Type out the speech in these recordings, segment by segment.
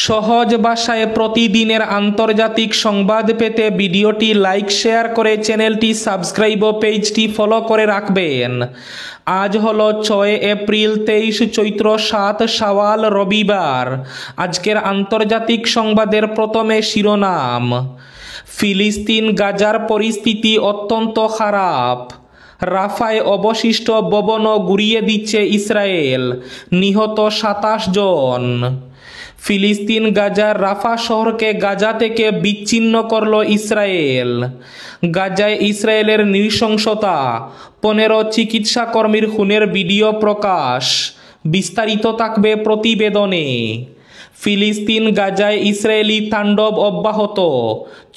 সহজ ভাষায় প্রতিদিনের আন্তর্জাতিক সংবাদ পেতে ভিডিওটি লাইক শেয়ার করে চ্যানেলটি সাবস্ক্রাইব ও পেজটি ফলো করে রাখবেন। আজ হলো 6 এপ্রিল 23 চৈত্র 7 শাওয়াল রবিবার। আজকের আন্তর্জাতিক সংবাদের প্রথমে শিরোনাম। ফিলিস্তিন গাজার পরিস্থিতি অত্যন্ত খারাপ। রাফায় অবশিষ্ট ভবন গুড়িয়ে দিচ্ছে ইসরায়েল, নিহত 27 জন। ফিলিস্তিন গাজার রাফা শহরকে গাজা থেকে বিচ্ছিন্ন করল ইসরায়েল। গাজায় ইসরায়েলের নৃশংসতা, 15 চিকিৎসা কর্মীর খুনের ভিডিও প্রকাশ। বিস্তারিত থাকবে প্রতিবেদনে। ফিলিস্তিন গাজায় ইসরায়েলি তাণ্ডব অব্যাহত,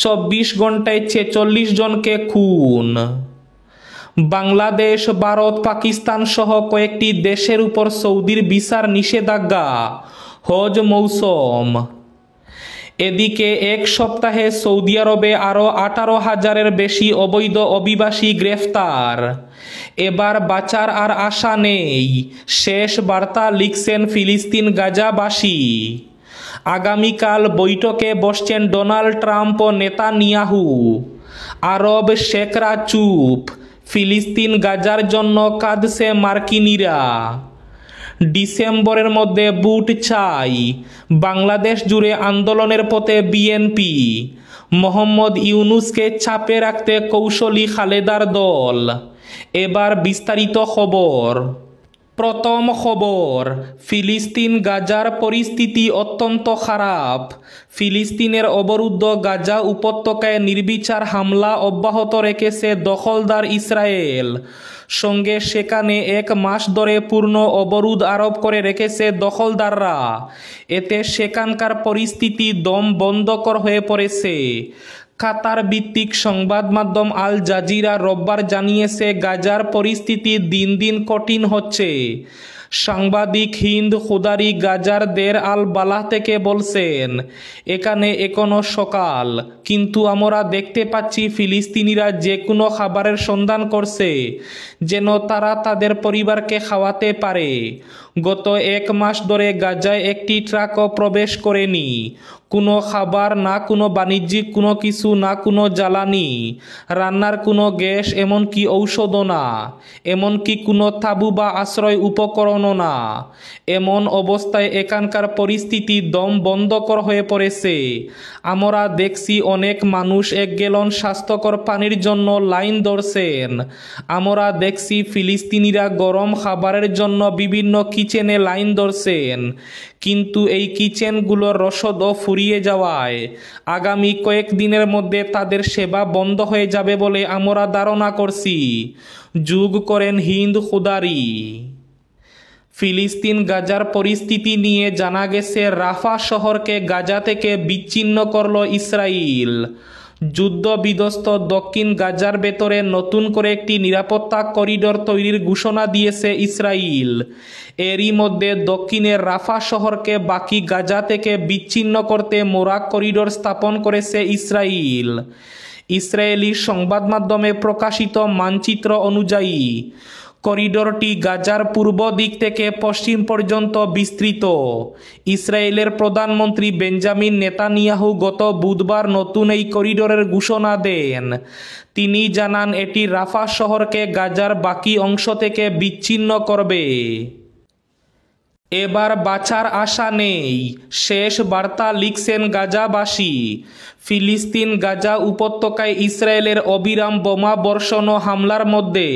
24 ঘন্টায় 46 জনকে খুন। বাংলাদেশ, ভারত, পাকিস্তান সহ কয়েকটি দেশের উপর সৌদির ভিসার নিষেধাজ্ঞা। হজ মৌসুম। এদিকে এক সপ্তাহে সৌদি আরবে আরও 18,000-এর বেশি অবৈধ অভিবাসী গ্রেফতার। এবার বাঁচার আর আশা নেই, শেষ বার্তা লিখছেন ফিলিস্তিন গাজাবাসী। আগামীকাল বৈঠকে বসছেন ডোনাল্ড ট্রাম্প ও নেতানিয়াহু। আরব শেখরা চুপ, ফিলিস্তিন গাজার জন্য কাঁদছে মার্কিনিরা। ডিসেম্বরের মধ্যে বুট চাই, বাংলাদেশ জুড়ে আন্দোলনের পথে বিএনপি। মোহাম্মদ ইউনূসকে চাপে রাখতে কৌশলী খালেদার দল। এবার বিস্তারিত খবর। প্রথম খবর, ফিলিস্তিন গাজার পরিস্থিতি অত্যন্ত খারাপ। ফিলিস্তিনের অবরুদ্ধ গাজা উপত্যকায় নির্বিচার হামলা অব্যাহত রেখেছে দখলদার ইসরায়েল। সঙ্গে সেখানে 1 মাস ধরে পূর্ণ অবরোধ আরোপ করে রেখেছে দখলদাররা। এতে সেখানকার পরিস্থিতি দম বন্ধকর হয়ে পড়েছে। কাতার ভিত্তিক সংবাদ মাধ্যম আল জাজিরা রোববার জানিয়েছে, গাজার পরিস্থিতি দিন দিন কঠিন হচ্ছে। সাংবাদিক হিন্দ খুদারি গাজার দের আল বালাহ থেকে বলছেন, এখানে এখনো সকাল, কিন্তু আমরা দেখতে পাচ্ছি ফিলিস্তিনিরা যে কোনো খাবারের সন্ধান করছে, যেন তারা তাদের পরিবারকে খাওয়াতে পারে। গত 1 মাস ধরে গাজায় একটি ট্রাকও প্রবেশ করেনি। কোনো খাবার না, কোনো বাণিজ্যিক কোনো কিছু না, কোনো জ্বালানি, রান্নার কোনো গ্যাস, এমনকি ঔষধও না, এমনকি কোনো তাঁবু বা আশ্রয় উপকরণও না। এমন অবস্থায় এখানকার পরিস্থিতি দম বন্ধকর হয়ে পড়েছে। আমরা দেখছি অনেক মানুষ 1 গ্যালন স্বাস্থ্যকর পানির জন্য লাইন ধরছেন। আমরা দেখছি ফিলিস্তিনিরা গরম খাবারের জন্য বিভিন্ন কিচেনে লাইন ধরছেন, কিন্তু এই কিচেনগুলোর রসদও ফুরিয়ে যাওয়ায় আগামী কয়েকদিনের মধ্যে তাদের সেবা বন্ধ হয়ে যাবে বলে আমরা ধারণা করছি, যোগ করেন হিন্দ খুদারি। ফিলিস্তিন গাজার পরিস্থিতি নিয়ে জানা গেছে, রাফা শহরকে গাজা থেকে বিচ্ছিন্ন করল ইসরায়েল। যুদ্ধ বিধ্বস্ত দক্ষিণ গাজার ভেতরে নতুন করে একটি নিরাপত্তা করিডোর তৈরির ঘোষণা দিয়েছে ইসরায়েল। এরই মধ্যে দক্ষিণের রাফা শহরকে বাকি গাজা থেকে বিচ্ছিন্ন করতে মোরা করিডোর স্থাপন করেছে ইসরায়েল। ইসরায়েলি সংবাদ মাধ্যমে প্রকাশিত মানচিত্র অনুযায়ী করিডোরটি গাজার পূর্ব দিক থেকে পশ্চিম পর্যন্ত বিস্তৃত। ইসরায়েলের প্রধানমন্ত্রী বেঞ্জামিন নেতানিয়াহু গত বুধবার নতুন এই করিডোরের ঘোষণা দেন। তিনি জানান, এটি রাফা শহরকে গাজার বাকি অংশ থেকে বিচ্ছিন্ন করবে। এবার বাঁচার আশা নেই, শেষ বার্তা লিখছেন গাজাবাসী। ফিলিস্তিন গাজা উপত্যকায় ইসরায়েলের অবিরাম বোমা বর্ষণ ও হামলার মধ্যে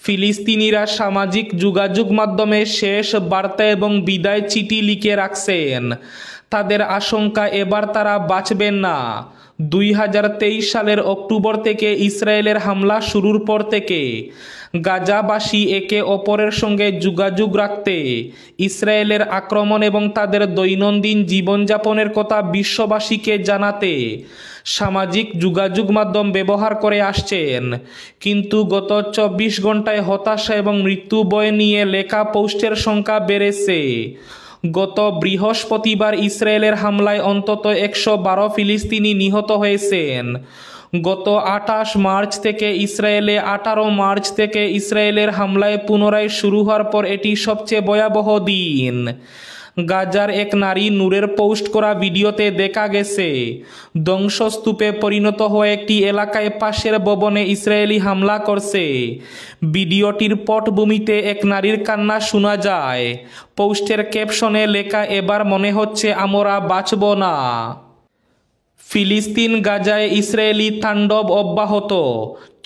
ফিলিস্তিনিরা সামাজিক যোগাযোগ মাধ্যমে শেষ বার্তা এবং বিদায় চিঠি লিখে রাখছেন। তাদের আশঙ্কা, এবার তারা বাঁচবেন না। 2023 সালের অক্টোবর থেকে ইসরায়েলের হামলা শুরুর পর থেকে গাজাবাসী একে অপরের সঙ্গে যোগাযোগ রাখতে, ইসরায়েলের আক্রমণ এবং তাদের দৈনন্দিন জীবনযাপনের কথা বিশ্ববাসীকে জানাতে সামাজিক যোগাযোগ মাধ্যম ব্যবহার করে আসছেন। কিন্তু গত 24 ঘন্টায় হতাশা এবং মৃত্যু ভয় নিয়ে লেখা পোস্টের সংখ্যা বেড়েছে। গত বৃহস্পতিবার ইসরায়েলের হামলায় অন্তত 112 ফিলিস্তিনি নিহত হয়েছেন। গত 28 মার্চ থেকে 18 মার্চ ইসরায়েলের হামলায় পুনরায় শুরু হওয়ার পর এটি সবচেয়ে ভয়াবহ দিন। গাজার এক নারী নূরের পোস্ট করা ভিডিওতে দেখা গেছে ধ্বংসস্তূপে পরিণত হয়ে একটি এলাকায় পাশের ভবনে ইসরায়েলি হামলা করছে। ভিডিওটির পটভূমিতে এক নারীর কান্না শোনা যায়। পোস্টের ক্যাপশনে লেখা, এবার মনে হচ্ছে আমরা বাঁচব না। ফিলিস্তিন গাজায় ইসরায়েলি তাণ্ডব অব্যাহত,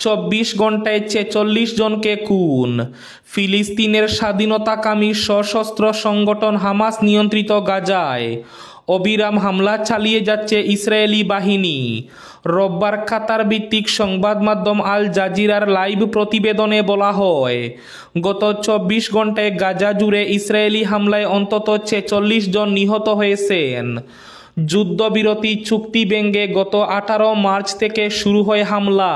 24 ঘন্টায় 46 জনকে খুন। ফিলিস্তিনের স্বাধীনতাকামী সশস্ত্র সংগঠন হামাস নিয়ন্ত্রিত গাজায় অবিরাম হামলা চালিয়ে যাচ্ছে ইসরায়েলি বাহিনী। রোববার কাতার ভিত্তিক সংবাদ মাধ্যম আল জাজিরার লাইভ প্রতিবেদনে বলা হয়, গত 24 ঘন্টায় গাজা জুড়ে ইসরায়েলি হামলায় অন্তত 46 জন নিহত হয়েছেন। যুদ্ধবিরতি চুক্তি ভেঙে গত 18 মার্চ থেকে শুরু হয় হামলা।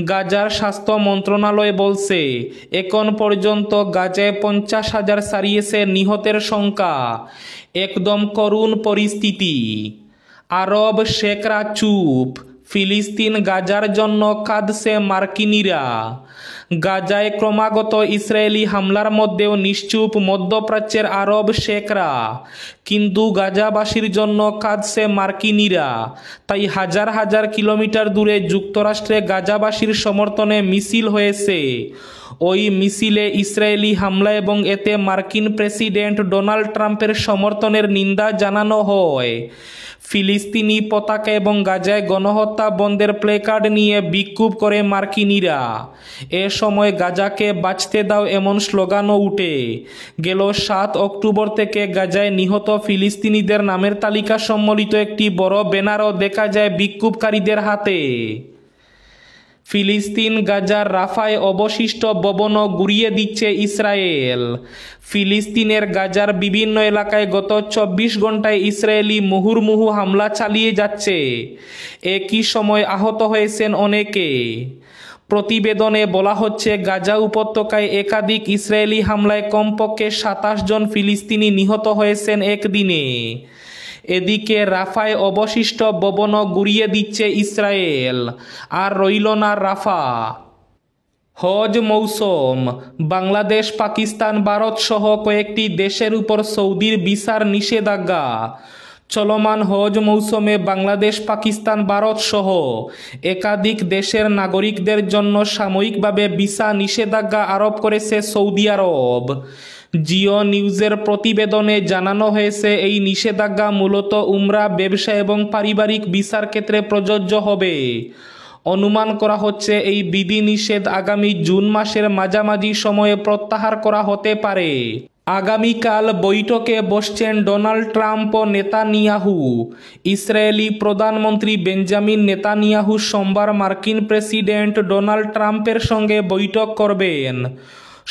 গাজার স্বাস্থ্য মন্ত্রণালয় বলছে, এখন পর্যন্ত গাজায় 50,000 ছাড়িয়েছে নিহতের সংখ্যা। একদম করুণ পরিস্থিতি। আরব শেখরা চুপ, ফিলিস্তিন গাজার জন্য কাঁদছে মার্কিনিরা। গাজায় ক্রমাগত ইসরায়েলি হামলার মধ্যেও নিশ্চুপ মধ্যপ্রাচ্যের আরব শেখরা, কিন্তু গাজাবাসীর জন্য কাঁদছে মার্কিনিরা। তাই হাজার হাজার কিলোমিটার দূরে যুক্তরাষ্ট্রে গাজাবাসীর সমর্থনে মিছিল হয়েছে। ওই মিছিলে ইসরায়েলি হামলা এবং এতে মার্কিন প্রেসিডেন্ট ডোনাল্ড ট্রাম্পের সমর্থনের নিন্দা জানানো হয়। ফিলিস্তিনি পতাকা এবং গাজায় গণহত্যা বন্ধের প্লেকার্ড নিয়ে বিক্ষোভ করে মার্কিনিরা। এ সময় গাজাকে বাঁচতে দাও এমন স্লোগানও উঠে। গেল 7 অক্টোবর থেকে গাজায় নিহত ফিলিস্তিনিদের নামের তালিকা সম্বলিত একটি বড় ব্যানারও দেখা যায় বিক্ষোভকারীদের হাতে। ফিলিস্তিন গাজার রাফায় অবশিষ্ট ভবনও গুঁড়িয়ে দিচ্ছে ইসরায়েল। ফিলিস্তিনের গাজার বিভিন্ন এলাকায় গত 24 ঘন্টায় ইসরায়েলি মুহুর্মুহু হামলা চালিয়ে যাচ্ছে। একই সময় আহত হয়েছেন অনেকে। প্রতিবেদনে বলা হচ্ছে, গাজা উপত্যকায় একাধিক ইসরায়েলি হামলায় কমপক্ষে 27 জন ফিলিস্তিনি নিহত হয়েছেন একদিনে। এদিকে রাফায় অবশিষ্ট ভবনও গুঁড়িয়ে দিচ্ছে ইসরায়েল, আর রইল না রাফা। হজ মৌসুম, বাংলাদেশ, পাকিস্তান, ভারত সহ কয়েকটি দেশের উপর সৌদির ভিসার নিষেধাজ্ঞা। চলমান হজ মৌসুমে বাংলাদেশ, পাকিস্তান, ভারত সহ একাধিক দেশের নাগরিকদের জন্য সাময়িকভাবে ভিসা নিষেধাজ্ঞা আরোপ করেছে সৌদি আরব। জিও নিউজের প্রতিবেদনে জানানো হয়েছে, এই নিষেধাজ্ঞা মূলত উমরা, ব্যবসা এবং পারিবারিক ভিসার ক্ষেত্রে প্রযোজ্য হবে। অনুমান করা হচ্ছে এই বিধিনিষেধ আগামী জুন মাসের মাঝামাঝি সময়ে প্রত্যাহার করা হতে পারে। আগামীকাল বৈঠকে বসছেন ডোনাল্ড ট্রাম্প ও নেতানিয়াহু। ইসরায়েলি প্রধানমন্ত্রী বেঞ্জামিন নেতানিয়াহু সোমবার মার্কিন প্রেসিডেন্ট ডোনাল্ড ট্রাম্পের সঙ্গে বৈঠক করবেন।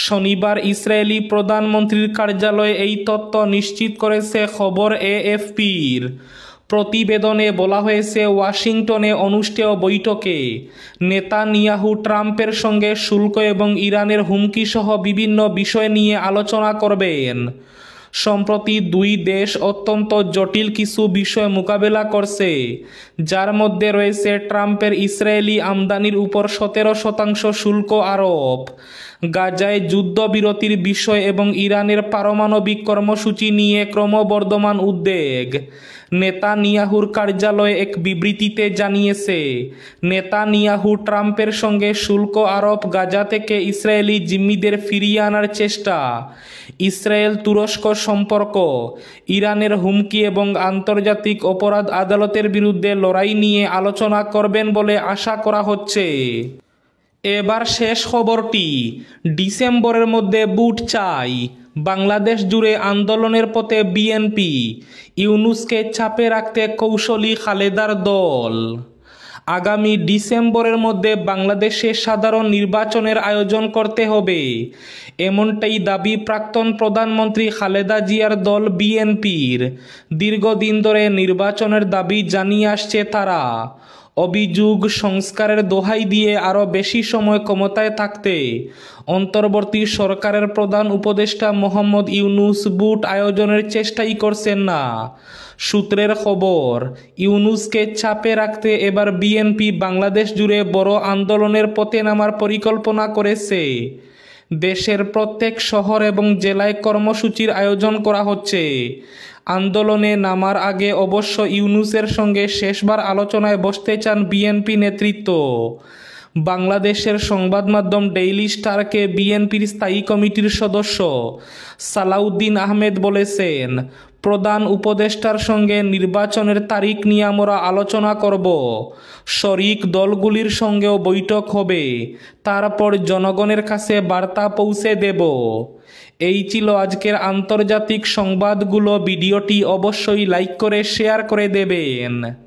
শনিবার ইসরায়েলি প্রধানমন্ত্রীর কার্যালয়ে এই তথ্য নিশ্চিত করেছে খবর এএফপির। প্রতিবেদনে বলা হয়েছে, ওয়াশিংটনে অনুষ্ঠেয় বৈঠকে নেতানিয়াহু ট্রাম্পের সঙ্গে শুল্ক এবং ইরানের হুমকি সহ বিভিন্ন বিষয় নিয়ে আলোচনা করবেন। সম্প্রতি দুই দেশ অত্যন্ত জটিল কিছু বিষয় মোকাবেলা করছে, যার মধ্যে রয়েছে ট্রাম্পের ইসরায়েলি আমদানির উপর 17% শুল্ক আরোপ, গাজায় যুদ্ধবিরতির বিষয় এবং ইরানের পারমাণবিক কর্মসূচি নিয়ে ক্রমবর্ধমান উদ্বেগ। নেতানিয়াহুর কার্যালয় এক বিবৃতিতে জানিয়েছে, নেতানিয়াহু ট্রাম্পের সঙ্গে শুল্ক আরোপ, গাজা থেকে ইসরায়েলি জিম্মিদের ফিরিয়ে আনার চেষ্টা, ইসরায়েল তুরস্ক সম্পর্ক, ইরানের হুমকি এবং আন্তর্জাতিক অপরাধ আদালতের বিরুদ্ধে লড়াই নিয়ে আলোচনা করবেন বলে আশা করা হচ্ছে। এবার শেষ খবরটি, ডিসেম্বরের মধ্যে বুট চাই। বাংলাদেশ জুড়ে আন্দোলনের পথে বিএনপি, ইউনূসকে চাপে রাখতে কৌশলী খালেদার দল। আগামী ডিসেম্বরের মধ্যে বাংলাদেশে সাধারণ নির্বাচনের আয়োজন করতে হবে, এমনটাই দাবি প্রাক্তন প্রধানমন্ত্রী খালেদা জিয়ার দল বিএনপির। দীর্ঘদিন ধরে নির্বাচনের দাবি জানিয়ে আসছে তারা। অভিযোগ, সংস্কারের দোহাই দিয়ে আরও বেশি সময় ক্ষমতায় থাকতে অন্তর্বর্তী সরকারের প্রধান উপদেষ্টা মোহাম্মদ ইউনূস বুট আয়োজনের চেষ্টাই করছেন না। সূত্রের খবর, ইউনূসকে চাপে রাখতে এবার বিএনপি বাংলাদেশ জুড়ে বড় আন্দোলনের পথে নামার পরিকল্পনা করেছে। দেশের প্রত্যেক শহর এবং জেলায় কর্মসূচির আয়োজন করা হচ্ছে। আন্দোলনে নামার আগে অবশ্য ইউনূসের সঙ্গে শেষবার আলোচনায় বসতে চান বিএনপি নেতৃত্ব। বাংলাদেশের সংবাদ মাধ্যম ডেইলি স্টারকে বিএনপির স্থায়ী কমিটির সদস্য সালাউদ্দিন আহমেদ বলেছেন, প্রধান উপদেষ্টার সঙ্গে নির্বাচনের তারিখ নিয়ে আমরা আলোচনা করব, শরিক দলগুলির সঙ্গেও বৈঠক হবে, তারপর জনগণের কাছে বার্তা পৌঁছে দেব। এই ছিল আজকের আন্তর্জাতিক সংবাদগুলো। ভিডিওটি অবশ্যই লাইক করে শেয়ার করে দেবেন।